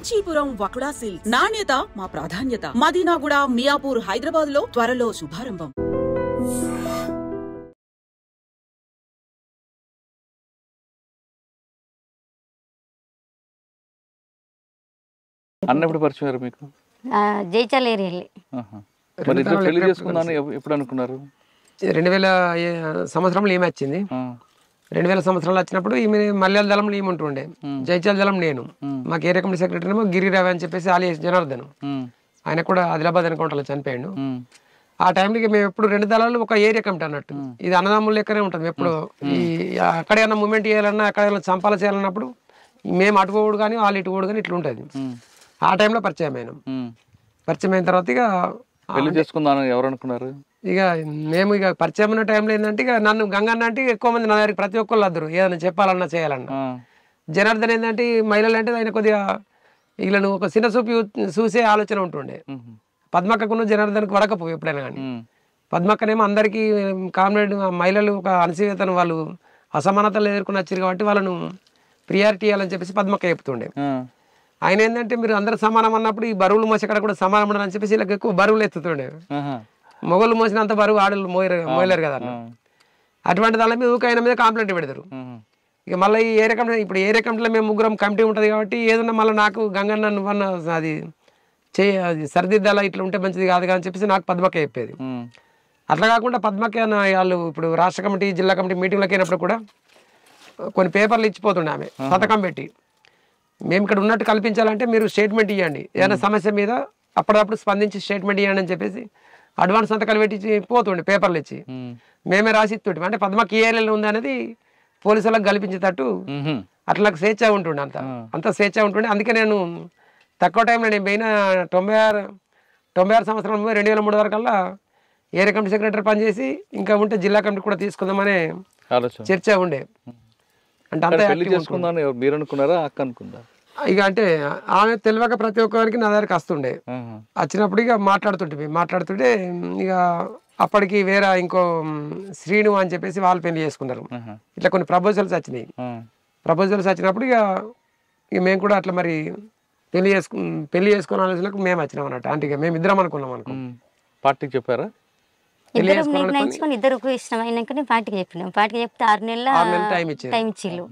Kanchipuram వకుడా silks నాణ్యత మా ప్రాధాన్యత. మదీనాగూడ, మియాపూర్, హైదరాబాద్ లో త్వరలో శుభారంభం. అన్నప్పుడు పరిచయం మీకు జైచాల్ ఏరియాలో. మరి ఇద్దరు పెళ్లి చేసుకుందామని ఎప్పుడు అనుకున్నారు? 2000 సంవత్సరంలో ఈమె వచ్చింది. 2000 సంవత్సరాలు వచ్చినప్పుడు ఈమె మల్యాల దళంలో ఈమె ఉంటుండే, జైచాల్ దళం నేను. మాకు ఏరియా కమిటీ సెక్రటరీ ఏమో గిరిరావు అని చెప్పేసి ఆలియస్ జనార్దన్, ఆయన కూడా ఆదిలాబాద్ ఎన్కౌంటర్లో చనిపోయాడు. ఆ టైంకి మేము ఎప్పుడు 2 దళాలు ఒక ఏరియా కమిటీ అన్నట్టు, ఇది అన్నదమ్ముల లెక్కనే ఉంటుంది. ఎప్పుడు ఈ అక్కడైనా మూమెంట్ చేయాలన్నా, అక్కడ చంపాల చేయాలన్నప్పుడు మేము అటుకోడు కానీ వాళ్ళు ఇటుకోడు కానీ ఇట్లా ఉంటుంది. ఆ టైంలో పరిచయం అయినాం. పరిచయం అయిన తర్వాత ఇక పెళ్లి చేసుకుందామని ఎవరు అనుకున్నారు? ఇక మేము ఇక పరిచయం ఉన్న టైంలో ఏంటంటే ఇక నన్ను గంగన్న అంటే ఎక్కువ మంది నా దగ్గరికి ప్రతి ఒక్కళ్ళు వద్దరు, ఏదైనా చెప్పాలన్నా చేయాలన్నా. జనార్దన్ ఏంటంటే మహిళలు అంటే ఆయన కొద్దిగా వీళ్ళను ఒక చిన్న చూసే ఆలోచన ఉంటుండే. పద్మక్కకున్న జనార్దన్కి వడకపోవు ఎప్పుడైనా కానీ. పద్మక్కనేమో అందరికీ కామ్రేడ్ మహిళలు ఒక అణచివేతను వాళ్ళు అసమానతలు ఎదుర్కొని వచ్చారు కాబట్టి వాళ్ళను ప్రియారిటీ ఇవ్వాలని చెప్పేసి పద్మక్క చెప్తుండే. ఆయన ఏంటంటే మీరు అందరూ సమానం అన్నప్పుడు ఈ బరువులు మోసక్కడ కూడా సమానం ఉండని చెప్పేసి వీళ్ళకి ఎక్కువ బరువులు ఎత్తుతుండే. మొగలు మోసినంత బరువు ఆడలు మోయలేరు కదా అన్న. అటువంటి దాని మీద ఆయన మీద కంప్లైంట్ పెడతారు. ఇక మళ్ళీ ఈ ఏరియా కమిటీ, ఇప్పుడు ఏరియా కమిటీలో మేము ముగ్గురం కమిటీ ఉంటుంది కాబట్టి ఏదన్నా మళ్ళీ నాకు గంగన్న నువ్వన్న అది అది సరిదిద్దాలా, ఇట్లా ఉంటే మంచిది కాదు అని చెప్పేసి నాకు పద్మక్క చెప్పేది. అట్లా కాకుండా పద్మక్క వాళ్ళు ఇప్పుడు రాష్ట్ర కమిటీ, జిల్లా కమిటీ మీటింగ్లోకి అయినప్పుడు కూడా కొన్ని పేపర్లు ఇచ్చిపోతుండే ఆమె సంతకం పెట్టి, మేము ఇక్కడ ఉన్నట్టు కల్పించాలంటే మీరు స్టేట్మెంట్ ఇవ్వండి, ఏదైనా సమస్య మీద అప్పుడప్పుడు స్పందించి స్టేట్మెంట్ ఇవ్వండి అని చెప్పేసి అడ్వాన్స్ సంతకాలు పెట్టి పోతుండే పేపర్లు ఇచ్చి. మేమే రాసి ఇస్తుంటే అంటే పద్మక్క ఏ ఏరియాలో ఉంది అనేది పోలీసులకు కల్పించేటట్టు అట్లా స్వేచ్ఛ ఉంటుండే, అంత స్వేచ్ఛ ఉంటుండే. అందుకే నేను తక్కువ టైంలో నేను పోయిన 96 సంవత్సరం 2003 వరకల్లా ఏరియా కమిటీ సెక్రటరీ పనిచేసి ఇంకా ఉంటే జిల్లా కమిటీ కూడా తీసుకుందామనే చర్చ ఉండే. అంటే అంతే మీరు అనుకున్నారా, అక్క అనుకుందా? ఇక అంటే ఆమె తెలియక ప్రతి ఒక్కరికి నా దగ్గరికి వస్తుండే. వచ్చినప్పుడు ఇక మాట్లాడుతుంటే ఇక అప్పటికి వేరే ఇంకో శ్రీను అని చెప్పేసి వాళ్ళు పెళ్లి చేసుకున్నారు. ఇట్లా కొన్ని ప్రపోజల్స్ వచ్చినాయి. ప్రపోజల్స్ వచ్చినప్పుడు ఇక మేము కూడా అట్లా మరి పెళ్లి చేసుకున్న ఆలోచనకు మేము వచ్చినాం అన్నట్టు. అంటే ఇక మేము ఇద్దరం అనుకున్నాం. పార్టీకి చెప్పారా? ఇద్దరు ఇష్టం అయినాక పార్టీకి చెప్పినాం. పార్టీకి చెప్తే 6 నెలల టైం ఇచ్చిళ్ళు.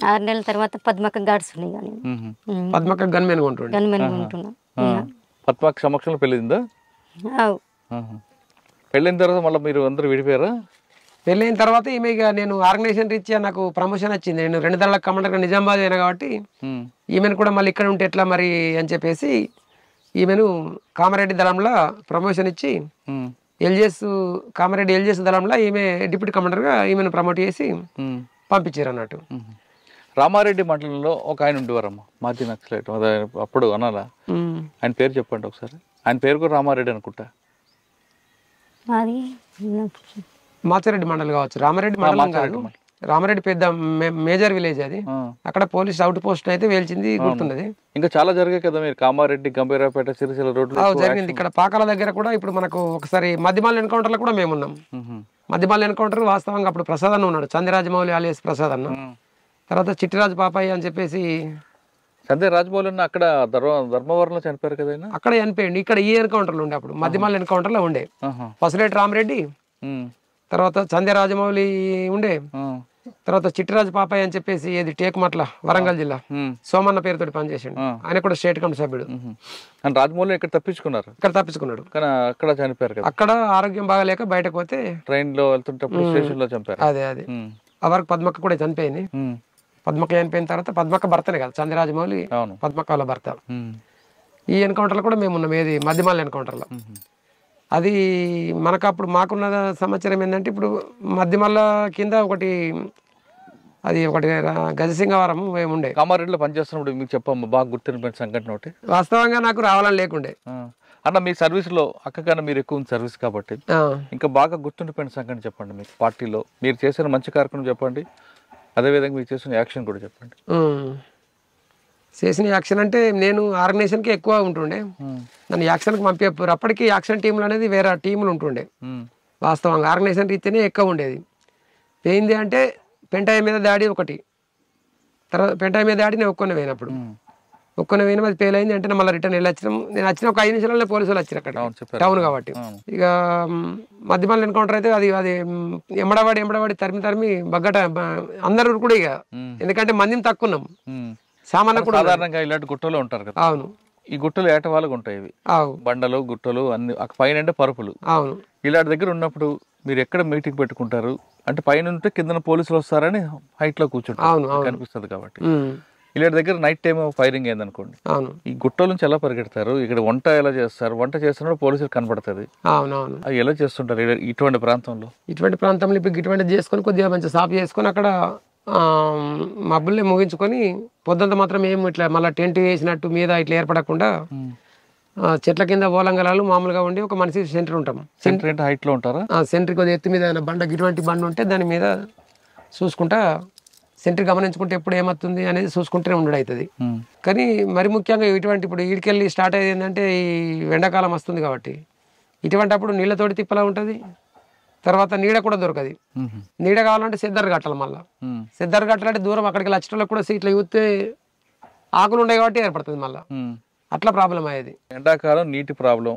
6 నెలల తర్వాత పద్మక్క గాడ్స్ ఉన్నాయి కానీ పద్మక్క గన్మెన్ ఉంటున్నాం. పద్మక్క సమక్షంలో పెళ్ళిందా? పెళ్ళైన తర్వాత మళ్ళీ మీరు అందరూ విడిపోయారా? పెళ్ళైన తర్వాత ఈమె ఇక నేను ఆర్గనైజేషన్ రీత్యా నాకు ప్రమోషన్ వచ్చింది. నేను 2 దళాల కమాండర్గా నిజామాబాద్ అయినా కాబట్టి ఈమెను కూడా మళ్ళీ ఇక్కడ ఉంటే ఎట్లా మరి అని చెప్పేసి ఈమెను కామారెడ్డి దళంలో ప్రమోషన్ ఇచ్చి కామారెడ్డి ఎల్జేఎస్ దళంలో ఈమె డిప్యూటీ కమాండర్గా ఈమెను ప్రమోట్ చేసి పంపించారు అన్నట్టు. రామారెడ్డి మండలంలో ఒక ఆయన ఉండేవారమ్మా, మాజీ నక్సలైట్, అప్పుడు అనాలా? ఆయన పేరు చెప్పండి ఒకసారి. ఆయన పేరు కూడా రామారెడ్డి అనుకుంటా. మాచారెడ్డి మండలం కావచ్చు, రామారెడ్డి మండలం కాదు. రామారెడ్డి పెద్ద మేజర్ విలేజ్ అది. అక్కడ పోలీస్ అవుట్ పోస్ట్ అయితే వేల్చింది గుర్తున్నది. ఇంకా చాలా జరిగాయి కదా మీరు, కామారెడ్డి, గంభీరాపేట, సిరిసిల్ల రోడ్లు జరిగింది. ఇక్కడ పాకాల దగ్గర కూడా ఇప్పుడు మనకు ఒకసారి మధ్యమాల ఎన్కౌంటర్ లో కూడా మేము ఉన్నాం. మధ్యమాల ఎన్కౌంటర్ వాస్తవంగా అప్పుడు ప్రసాద్ అన్న ఉన్నాడు, చంద్రరాజమౌళి ఆలియస్ ప్రసాద్ అన్న. తర్వాత చిట్టిరాజు పాపయ్య అని చెప్పేసి రాజమౌళి అన్న అక్కడ ధర్మవరంలో చనిపోయారు కదా, అక్కడ చనిపోయింది. ఇక్కడ ఈ ఎన్కౌంటర్ లో ఉండే, అప్పుడు మధ్యమాల ఎన్కౌంటర్ లో ఉండే పసులేటి రామరెడ్డి, తర్వాత చంద్రరాజమౌళి ఉండే, తర్వాత చిట్టిరాజు పాపయ్య అని చెప్పేసి ఏది టేకుమట్ల వరంగల్ జిల్లా సోమన్న పేరుతో పనిచేసాడు. ఆయన కూడా స్టేట్ కమిటీ సభ్యుడు. రాజమౌళి ఇక్కడ తప్పించుకున్నాడు. అక్కడ చనిపోయారు. అక్కడ ఆరోగ్యం బాగాలేక బయటకు పోతే ట్రైన్ లో వెళ్తుంటే స్టేషన్ లో చంపారు. అదే ఆ వరకు పద్మక్క కూడా చనిపోయింది. పద్మక్క చనిపోయిన తర్వాత పద్మక్క భర్తనే కదా చంద్రరాజమౌళి, పద్మక్క వాళ్ళ భర్త. ఈ ఎన్కౌంటర్ లో కూడా మేము ఉన్నాం, ఏది మధ్యమాల ఎన్కౌంటర్ లో. అది మనకు అప్పుడు మాకున్న సమాచారం ఏంటంటే ఇప్పుడు మధ్యమల్ల కింద ఒకటి గజసింగవరం ఉండే. కామారెడ్డిలో పనిచేస్తున్నప్పుడు మీకు చెప్పమ్మా బాగా గుర్తింపు సంఘటన ఒకటి. వాస్తవంగా నాకు రావాలని లేకుండే అన్న, మీ సర్వీస్ లో అక్క కన్నా మీరు ఎక్కువ సర్వీస్ కాబట్టి ఇంకా బాగా గుర్తుండిపోయిన సంఘటన చెప్పండి. మీకు పార్టీలో మీరు చేసిన మంచి కార్యక్రమం చెప్పండి, అదేవిధంగా మీరు చేసిన యాక్షన్ కూడా చెప్పండి. చేసిన యాక్షన్ అంటే నేను ఆర్గనైజేషన్కి ఎక్కువ ఉంటుండే, నన్ను యాక్షన్కి పంపించారు. అప్పటికి యాక్షన్ టీంలు అనేది వేరే టీంలు ఉంటుండే. వాస్తవంగా ఆర్గనైజేషన్ రీతినే ఎక్కువ ఉండేది. ఏంది అంటే పెంటాయి మీద దాడి ఒకటి, తర్వాత పెంటాయి మీద దాడి నేను ఒక్కొని పోయినప్పుడు ఒక్కనే పోయినా అది ఫెయిల్ అయింది అంటే మళ్ళీ రిటర్న్ వెళ్ళి వచ్చినాం. నేను వచ్చిన ఒక 5 నిమిషాలలో పోలీసులు వచ్చారు అక్కడ టౌన్ కాబట్టి. ఇక మధ్యమల్ ఎన్కౌంటర్ అయితే అది ఎంబడవాడి తరిమి బగ్గట అందరూ కూడా ఇక ఎందుకంటే మందిని తక్కున్నాం సామాన్లు కూడా సాధారణంగా ఇలాంటి గుట్టలో ఉంటారు కదా. అవును, ఈ గుట్టలు ఏటవాళ్ళగా ఉంటాయి, ఇవి బండలు గుట్టలు అన్ని పైన అంటే పరుపులు. అవును, ఇలాంటి దగ్గర ఉన్నప్పుడు మీరు ఎక్కడ మీటింగ్ పెట్టుకుంటారు అంటే పైన ఉంటే కింద పోలీసులు వస్తారని హైట్ లో కూర్చుంటారు కనిపిస్తుంది కాబట్టి. ఇలాంటి దగ్గర నైట్ టైం ఫైరింగ్ అయిందనుకోండి, ఈ గుట్టల నుంచి ఎలా పరిగెడతారు, ఇక్కడ వంట ఎలా చేస్తారు, వంట చేస్తున్నప్పుడు పోలీసులు కనపడుతుంది, అది ఎలా చేస్తుంటారు ఇటువంటి ప్రాంతంలో? ఇటువంటి ప్రాంతంలో ఇప్పుడు ఇటువంటి చేసుకొని కొద్దిగా మంచి సాఫ్ చేసుకొని అక్కడ మబ్బుల్ని ముగించుకొని పొద్దుంత మాత్రం ఏం ఇట్లా మళ్ళీ టెంట్ వేసినట్టు మీద ఇట్లా ఏర్పడకుండా చెట్ల కింద ఓలంగలాలు మామూలుగా ఉండి ఒక మనిషి సెంటర్ ఉంటాం. సెంటర్ హైట్ లో ఉంటారా? సెంటర్ కొద్దిగా ఎత్తు మీద బండ ఇటువంటి బండ ఉంటే దాని మీద చూసుకుంటా సెంటర్ గమనించుకుంటే ఎప్పుడు ఏమవుతుంది అనేది చూసుకుంటూనే ఉండడం అవుతుంది. కానీ మరి ముఖ్యంగా ఇటువంటి ఇప్పుడు ఈడికెళ్ళి స్టార్ట్ అయ్యేది ఏంటంటే ఈ ఎండాకాలం వస్తుంది కాబట్టి ఇటువంటి అప్పుడు నీళ్ళతోటి తిప్పలా ఉంటుంది, తర్వాత నీడ కూడా దొరకదు. నీడ కావాలంటే సిద్ధర్ కట్టాలి, మళ్ళీ సిద్ధర్ కట్టాలంటే దూరం అక్కడికి వచ్చేటోళ్ళకి కూడా సీట్లు చూస్తే ఆకులు ఉన్నాయి కాబట్టి ఏర్పడుతుంది మళ్ళీ, అట్లా ప్రాబ్లం అయ్యేది. ఎండాకాలం నీటి ప్రాబ్లం,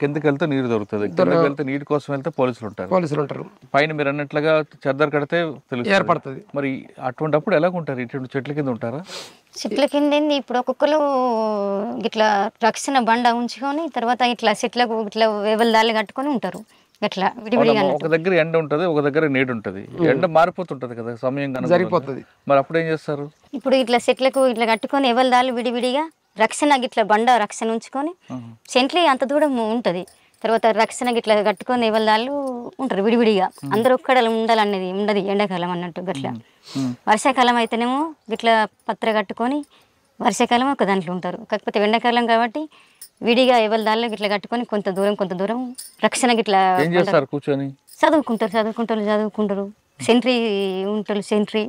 కిందకి వెళ్తే నీరు దొరుకుతుంది, కిందకి వెళ్తే నీటి కోసం వెళ్తే పోలీసులు ఉంటారు. పైన మీరు అన్నట్లుగా చెద్దరు కడితే ఏర్పడుతుంది. మరి అటువంటిప్పుడు ఎలా ఉంటారు? ఇటువంటి చెట్ల కింద ఉంటారా? చెట్ల కింద ఇప్పుడు ఒక్కొక్కరు ఇట్లా రక్షణ బండ ఉంచుకొని తర్వాత ఇట్లా చెట్లకు ఇట్లా వేవలదాలు కట్టుకొని ఉంటారు. అట్లా విడివిడిగా ఒక దగ్గర ఎండ ఉంటది, ఒక దగ్గర నీడు ఉంటది, ఎండ మారిపోతుంటది కదా సమయం సరిపోతుంది. మరి అప్పుడు ఏం చేస్తారు? ఇప్పుడు ఇట్లా చెట్లకు ఇట్లా కట్టుకొని ఎవలదాలు విడివిడిగా రక్షణ గిట్ల బండ రక్షణ ఉంచుకొని సెంట్లీ అంత దూరం ఉంటది, తర్వాత రక్షణ గిట్ల కట్టుకొని ఎవలదాళ్ళు ఉంటారు విడివిడిగా. అందరూ ఒక్కడ ఉండాలనేది ఉండదు ఎండాకాలం అన్నట్టు. గట్లా వర్షాకాలం అయితేనేమో గిట్ల పత్ర కట్టుకొని వర్షాకాలం ఒక దాంట్లో ఉంటారు. కాకపోతే ఎండాకాలం కాబట్టి విడిగా ఎవలదాళ్ళు గిట్ల కట్టుకొని కొంత దూరం రక్షణ గిట్లా కూర్చొని చదువుకుంటారు. సెంట్రీ ఉంటారు, సెంట్రీ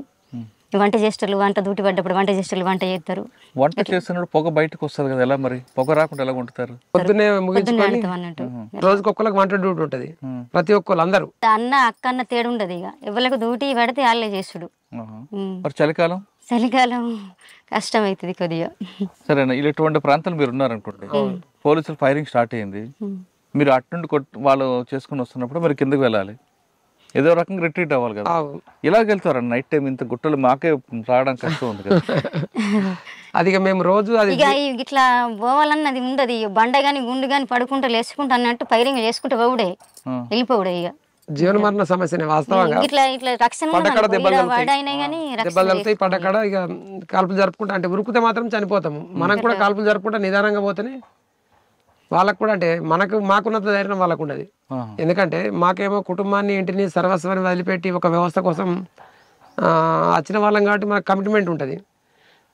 వంట చేస్తారు, వంట డ్యూటీ పడ్డప్పుడు వంట చేస్తారు, వంట చేస్తారు. వంట చేస్తున్నప్పుడు పొగ బయటకు వస్తుంది కదా, ఎలా మరి పొగ రాకుండా ఎలా వండుతారు? పొద్దున్నే అన్నట్టు రోజుకి ఒక్కరికి వంట డ్యూటీ ఉంటది, ప్రతి ఒక్కరు అందరూ అన్న అక్క అన్న తేడా ఉండదు. ఇక ఎవరికి డ్యూటీ పడితే వాళ్ళే చేసుడు. చలికాలం కష్టం అవుతుంది కొద్దిగా. సరేనా, ఇటువంటి ప్రాంతాలు మీరు ఉన్నారనుకోండి, పోలీసులు ఫైరింగ్ స్టార్ట్ అయ్యింది, మీరు అటు నుండి వాళ్ళు చేసుకుని వస్తున్నప్పుడు మరి కిందకి వెళ్ళాలి, ఏదో రకంగా రిట్రీట్ అవ్వాలి కదా. ఇలాగ వెళ్తారా నైట్ టైం? ఇంత గుట్టలు మాకే రావడం కష్టం ఉంది కదా. అది మేము రోజు ఇట్లా పోవాలన్నది ఉండదు. బండ గాని గుండు గాని పడుకుంటా లేచుకుంటా అన్నట్టు ఫైరింగ్ చేసుకుంటే పోవుడే, వెళ్ళిపోవుడే. ఇక జీవన మరణ సమస్యనే వాస్తవంగా. దెబ్బలు తగులుతాయి పడకడ, ఇక కాల్పులు జరుపుకుంటా అంటే ఉరుకుతే మాత్రం చనిపోతాము. మనం కూడా కాల్పులు జరుపుకుంటా నిదానంగా పోతేనే వాళ్ళకు కూడా అంటే మాకున్నంత ధైర్యం వాళ్ళకు ఉండదు. ఎందుకంటే మాకేమో కుటుంబాన్ని ఇంటిని సర్వస్వాన్ని వదిలిపెట్టి ఒక వ్యవస్థ కోసం వచ్చిన వాళ్ళం కాబట్టి మనకు కమిట్మెంట్ ఉంటుంది.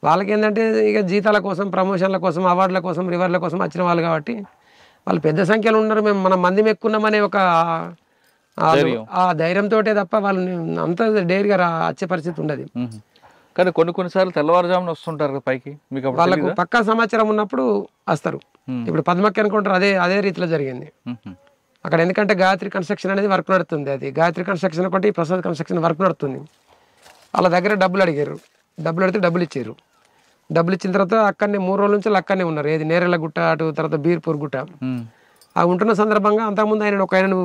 వాళ్ళకి ఏంటంటే ఇక జీతాల కోసం, ప్రమోషన్ల కోసం, అవార్డుల కోసం, రివార్డుల కోసం వచ్చిన వాళ్ళు కాబట్టి వాళ్ళు పెద్ద సంఖ్యలో ఉన్నారు, మేము మన మంది ఎక్కున్నామనే ఒక ఆ ధైర్యంతో తప్ప వాళ్ళు అంత డేర్గా వచ్చే పరిస్థితి ఉండదు. కానీ కొన్నిసార్లు తెల్లవారుజామున వస్తుంటారు పైకి, మీకు వాళ్ళకు పక్కా సమాచారం ఉన్నప్పుడు వస్తారు. ఇప్పుడు పద్మక్క అనుకుంటారు, అదే రీతిలో జరిగింది అక్కడ. ఎందుకంటే గాయత్రి కన్స్ట్రక్షన్ అనేది వర్క్ నడుతుంది, అది గాయత్రి కన్స్ట్రక్షన్ ఒకటి ప్రసాద్ కన్స్ట్రక్షన్ వర్క్ నడుతుంది. వాళ్ళ దగ్గర డబ్బులు అడిగారు, డబ్బులు అడిగితే డబ్బులు ఇచ్చారు. డబ్బులు ఇచ్చిన తర్వాత అక్కడనే 3 రోజుల నుంచి అక్కడనే ఉన్నారు. ఏది నేరెళ్ళ గుట్ట అటు తర్వాత బీర్పూర్ గుట్ట ఆ ఉంటున్న సందర్భంగా అంతకుముందు ఆయనను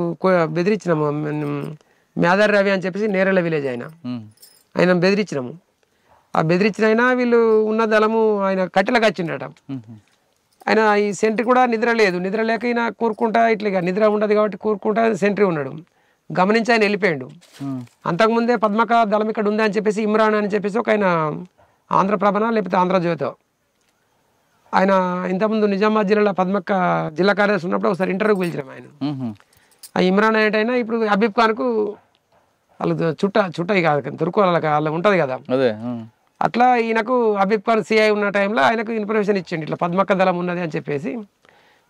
బెదిరించినాము. మేదారి రవి అని చెప్పేసి నేరెళ్ళ విలేజ్ ఆయన బెదిరించినాము. ఆ బెదిరించిన అయినా వీళ్ళు ఉన్న దళము ఆయన కట్టెలకు వచ్చిండట. ఆయన ఈ సెంట్రీ కూడా నిద్ర లేక ఈయన కూరుకుంటా ఇట్లా నిద్ర ఉండదు కాబట్టి కూరుకుంటా సెంట్రీ ఉన్నాడు. గమనించి ఆయన వెళ్ళిపోయాడు. అంతకుముందే పద్మక దళం ఇక్కడ ఉంది అని చెప్పేసి ఇమ్రాన్ అని చెప్పేసి ఒక ఆయన ఆంధ్రప్రభన లేకపోతే ఆంధ్రజ్యోతి ఆయన ఇంతకుముందు నిజామాబాద్ జిల్లాలో పద్మక్క జిల్లా కార్యదర్శి ఉన్నప్పుడు ఒకసారి ఇంటర్వ్యూకి పిలిచాం ఆయన. ఆ ఇమ్రాన్ అనేటైనా ఇప్పుడు హబీబ్ ఖాన్కు వాళ్ళు చుట్ట కాదు తుర్కు వాళ్ళ ఉంటుంది కదా, అట్లా ఈయనకు హబీబ్ ఖాన్ సిఐ ఉన్న టైంలో ఆయనకు ఇన్ఫర్మేషన్ ఇచ్చిండు, ఇట్లా పద్మక్క దళం ఉన్నది అని చెప్పేసి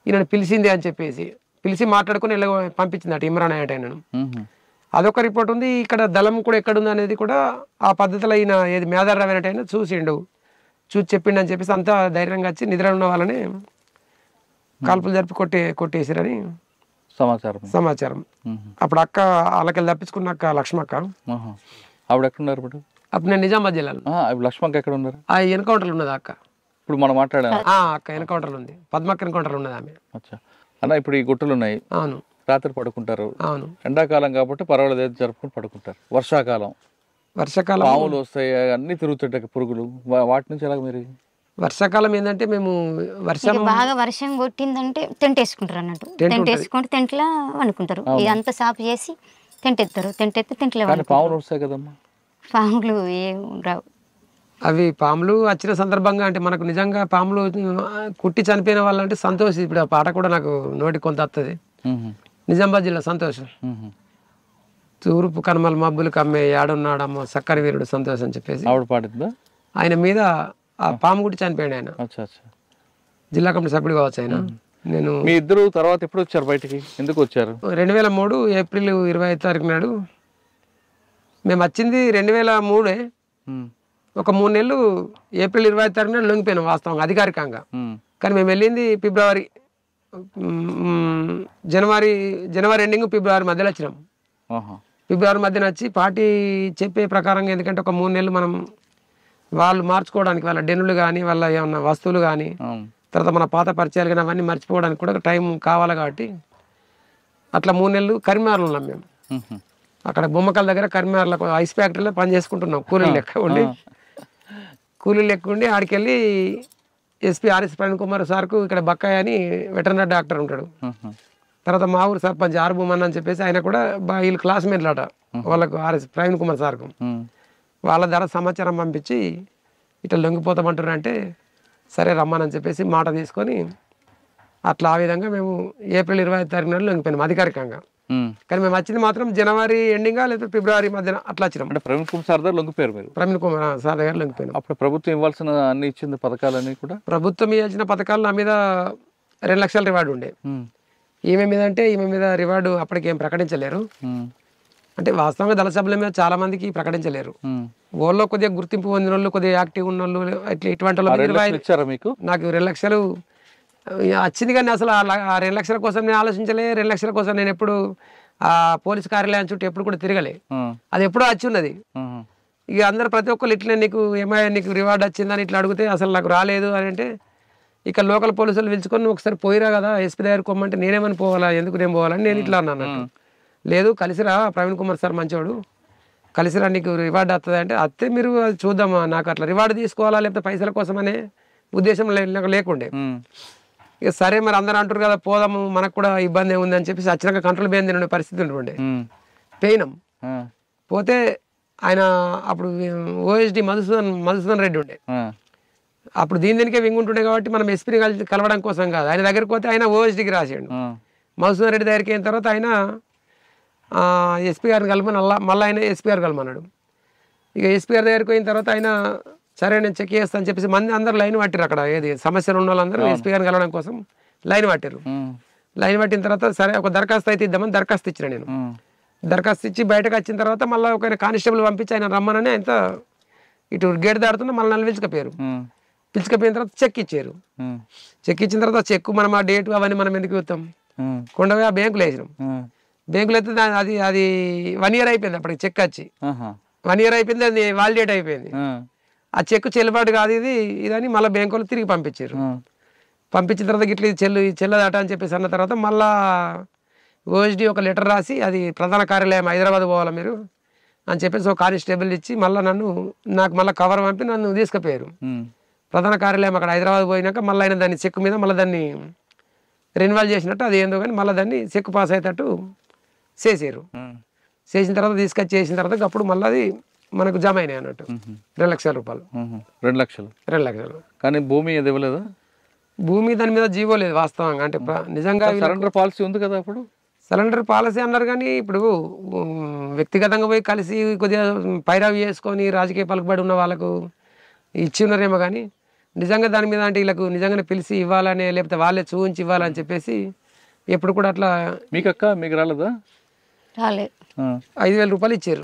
ఈయనను పిలిచింది అని చెప్పేసి పిలిచి మాట్లాడుకుని పంపించింది అటు ఇమ్రాన్ అనేటైనను. అదొక రిపోర్ట్ ఉంది. ఇక్కడ దళం కూడా ఎక్కడుంది అనేది కూడా ఆ పద్ధతిలో ఈయన ఏది మేదారి రవి అనేటైనా చూసి చెప్పిండు అని చెప్పేసి అంతా ధైర్యంగా వచ్చి నిద్ర ఉన్న వాళ్ళని కాల్పులు జరిపి కొట్టేసిరని సమాచారం. అప్పుడు అక్క వాళ్ళకి తప్పించుకున్న అక్క లక్ష్మక్క, ఆవిడ ఎక్కడున్నారు ఇప్పుడు? అప్పుడు నేను నిజామాబాద్ జిల్లాలో. లక్ష్మక్క ఎక్కడ ఉన్నారు? ఆ ఎన్కౌంటర్లు ఉన్నది అక్క. ఇప్పుడు మనం మాట్లాడాము అక్క ఎన్కౌంటర్లు ఉంది, పద్మక్క ఎన్కౌంటర్లు ఉన్నది ఆమె. అచ్చా అన్న, ఇప్పుడు ఈ గుట్టలు ఉన్నాయి. అవును. రాత్రి పడుకుంటారు. అవును. ఎండాకాలం కాబట్టి పర్వాలేదు జరుపుకుని పడుకుంటారు. వర్షాకాలం పాములు వస్తాయి, అన్ని తిరుగుతుంటాయి పురుగులు, వాటి నుంచి ఎలాగ మీరు? వర్షాకాలం ఏంటంటే మేము బాగా వర్షం కొట్టిందంటే టెంట్ వేసుకుంటారు అన్నట్టు. టెంట్ వేసుకుంటే టెంట్లో వండుకుంటారు. ఇదంతా సాఫ్ చేసి టెంట్ ఎత్తారు. టెంట్ ఎత్తి టెంట్లో పాములు వస్తాయి కదమ్మా. పాములు ఏం రావు. అవి పాములు వచ్చిన సందర్భంగా అంటే మనకు నిజంగా పాములు కుట్టి చనిపోయిన వాళ్ళంటే సంతోష్. ఇప్పుడు ఆ పాట కూడా నాకు నోటి కొంత వస్తుంది. నిజామాబాద్ జిల్లా సంతోషం. తూర్పు కనుమల మబ్బులు కమ్మే యాడున్నాడమ్మ సక్కని వీరుడు సంతోష్ అని చెప్పేసి ఆయన మీద ఆ పాము కుట్టి చనిపోయాడు ఆయన. జిల్లా కమిటీ సభ్యుడు కావచ్చు ఆయన. నేను మీ ఇద్దరు తర్వాత ఎప్పుడు వచ్చారు బయటికి, ఎందుకు వచ్చారు? 2003 ఏప్రిల్ 25 తారీఖు నాడు మేము వచ్చింది. 2003 ఒక 3 నెలలు ఏప్రిల్ 25 తారీఖు నాడు లొంగిపోయినాం వాస్తవంగా అధికారికంగా. కానీ మేము వెళ్ళింది జనవరి ఎండింగ్ ఫిబ్రవరి మధ్యలో వచ్చినాం. ఫిబ్రవరి మధ్యన వచ్చి పార్టీ చెప్పే ప్రకారంగా, ఎందుకంటే ఒక 3 నెలలు మనం వాళ్ళు మార్చుకోవడానికి వాళ్ళ డెన్నులు కానీ వాళ్ళ ఏమన్నా వస్తువులు కానీ తర్వాత మన పాత పరిచయాలు కానీ అవన్నీ మర్చిపోవడానికి కూడా టైం కావాలి. కాబట్టి అట్లా 3 నెలలు కరీంనగర్లో ఉన్నాం మేము. అక్కడ బొమ్మకల దగ్గర కరీంనగర్లో ఐస్ ఫ్యాక్టరీలో పని చేసుకుంటున్నాం. కూలీలు లెక్క ఉండి ఆడికి వెళ్ళి ఎస్పీ ఆర్ఎస్ ప్రవీణ్ కుమార్ సార్కు ఇక్కడ బక్కాయి అని వెటర్నరీ డాక్టర్ ఉంటాడు. తర్వాత మా ఊరు సర్పంచ్ ఆర్ భూమన్ అని చెప్పేసి ఆయన కూడా వీళ్ళు క్లాస్మేట్లు అట వాళ్ళకు ఆర్ఎస్ ప్రవీణ్ కుమార్ సార్కు. వాళ్ళ ద్వారా సమాచారం పంపించి ఇట్లా లొంగిపోతామంటారు అంటే సరే రమ్మని చెప్పేసి మాట తీసుకొని అట్లా ఆ విధంగా మేము ఏప్రిల్ 25 తారీఖు నాడు లొంగిపోయినాం అధికారికంగా. కానీ మేము వచ్చింది మాత్రం జనవరి ఎండింగా లేదా ఫిబ్రవరి మధ్యన అట్లా వచ్చినాం. అంటే ప్రవీణ్ కుమార్ సార్ దగ్గర లొంగిపోయారు మీరు? ప్రవీణ్ కుమార్ సార్ దగ్గర లొంగిపోయినాం. అప్పుడు ప్రభుత్వం ఇవ్వాల్సిన అన్ని ఇచ్చింది పథకాలన్నీ కూడా? ప్రభుత్వం ఇచ్చిన పథకాలు నా మీద 2 లక్షల రివార్డు ఉండే. ఈమె మీద రివార్డు అప్పటికి ఏం ప్రకటించలేరు. అంటే వాస్తవంగా దళ సభ్యుల మీద చాలా మందికి ప్రకటించలేరు. ఊళ్ళో కొద్దిగా గుర్తింపు పొందిన వాళ్ళు, కొద్దిగా యాక్టివ్ ఉన్న వాళ్ళు, ఇటువంటి నాకు 2 లక్షలు వచ్చింది. కానీ అసలు ఆ 2 లక్షల కోసం నేను ఆలోచించలే. 2 లక్షల కోసం నేను ఎప్పుడు ఆ పోలీస్ కార్యాలయం చుట్టూ ఎప్పుడు కూడా తిరగలే. అది ఎప్పుడో వచ్చి ఉన్నది. ఇక అందరు ప్రతి ఒక్కరు ఇట్లా నీకు ఏమైనా నీకు రివార్డు వచ్చిందని ఇట్లా అడిగితే అసలు నాకు రాలేదు అని అంటే ఇక్కడ లోకల్ పోలీసులు పిలుచుకొని ఒకసారి పోయిరా కదా ఎస్పీ దగ్గర కొమ్మంటే నేనేమని పోవాలా, ఎందుకు నేను పోవాలని నేను ఇట్లా అన్నాను. లేదు కలిసిరా ప్రవీణ్ కుమార్ సార్ మంచోడు, కలిసిరా నీకు రివార్డు వస్తుంది అంటే అత్తే మీరు అది చూద్దామా, నాకు అట్లా రివార్డు తీసుకోవాలా లేకపోతే పైసల కోసమనే ఉద్దేశం లేకుండే. ఇక సరే మరి అందరూ అంటారు కదా పోదాము మనకు కూడా ఇబ్బంది ఏముంది అని చెప్పేసి వచ్చినాక కంట్రోల్ పోయింది ఉండే పరిస్థితి ఉంటుండే. పోయినాం. పోతే ఆయన అప్పుడు ఓఎస్డి మధుసూదన్ రెడ్డి ఉండే. అప్పుడు దీనికే వింగుంటుండే కాబట్టి మనం ఎస్పీని కలవడం కోసం కాదు, ఆయన దగ్గరికి పోతే ఆయన ఓఎస్డికి రాసాడు. మధుసూదన్ రెడ్డి దగ్గరికి అయిన తర్వాత ఆయన ఎస్పీ గారిని కలమని మళ్ళీ ఆయన ఎస్పీ గారు కలమన్నాడు. ఇక ఎస్పీ గారి దగ్గరికి పోయిన తర్వాత ఆయన సరే నేను చెక్ చేస్తాను అని చెప్పేసి అందరూ లైన్ పట్టారు. అక్కడ ఏది సమస్యలు ఉన్న వాళ్ళందరూ ఎస్పీ గారిని కలవడం కోసం లైన్ పట్టారు. లైన్ పట్టిన తర్వాత సరే ఒక దరఖాస్తు అయితే ఇద్దామని దరఖాస్తు ఇచ్చిన నేను. దరఖాస్తు ఇచ్చి బయటకు వచ్చిన తర్వాత మళ్ళీ ఒక కానిస్టేబుల్ పంపించి ఆయన రమ్మనని ఆయన ఇటు గేట్ దాడుతున్నా మళ్ళీ నన్ను పిలుచుకపోయారు. పిలుచుకపోయిన తర్వాత చెక్ ఇచ్చారు. చెక్ ఇచ్చిన తర్వాత చెక్ మనం ఆ డేట్ అవన్నీ మనం ఎందుకు ఇస్తాం, కొండపోయి ఆ బ్యాంకులో వేసినాం. బ్యాంకులో అయితే అది 1 year అయిపోయింది. అప్పటికి చెక్ వచ్చి 1 year అయిపోయింది, అది వాలిడేట్ అయిపోయింది. ఆ చెక్ చెల్లుబాటు కాదు ఇదని మళ్ళీ బ్యాంకు వాళ్ళు తిరిగి పంపించారు. పంపించిన తర్వాత ఇట్లా చెల్లదట అని చెప్పేసి అన్న తర్వాత మళ్ళా ఓఎస్డి ఒక లెటర్ రాసి అది ప్రధాన కార్యాలయం హైదరాబాద్ పోవాలి మీరు అని చెప్పేసి ఒక కానిస్టేబుల్ ఇచ్చి మళ్ళీ నాకు మళ్ళీ కవర్ పంపి నన్ను తీసుకుపోయారు ప్రధాన కార్యాలయం. అక్కడ హైదరాబాద్ పోయినాక మళ్ళీ ఆయన దాన్ని చెక్ మీద మళ్ళీ దాన్ని రెన్యువల్ చేసినట్టు అది ఏందో కానీ మళ్ళీ దాన్ని చెక్ పాస్ అయ్యేటట్టు చేసారు. చేసిన తర్వాత తీసుకొచ్చి చేసిన తర్వాత అప్పుడు మళ్ళీ అది మనకు జమ అయినాయి అన్నట్టు 2 లక్షల రూపాయలు. 2 లక్షలు కానీ భూమి అది ఇవ్వలేదా? భూమి దాని మీద జీవో లేదు వాస్తవంగా. అంటే నిజంగా సరెండర్ పాలసీ ఉంది కదా అప్పుడు? సరెండర్ పాలసీ అన్నారు కానీ ఇప్పుడు వ్యక్తిగతంగా పోయి కలిసి కొద్దిగా పైరవి చేసుకొని రాజకీయ పలుకుబడి ఉన్న వాళ్ళకు ఇచ్చి ఉన్నారేమో కానీ నిజంగా దాని మీద అంటే వీళ్ళకు నిజంగానే పిలిచి ఇవ్వాలని లేకపోతే వాళ్ళే చూపించి ఇవ్వాలని చెప్పేసి ఎప్పుడు కూడా అట్లా. మీకు రాలేదా? రాలేదు. 5,000 రూపాయలు ఇచ్చారు.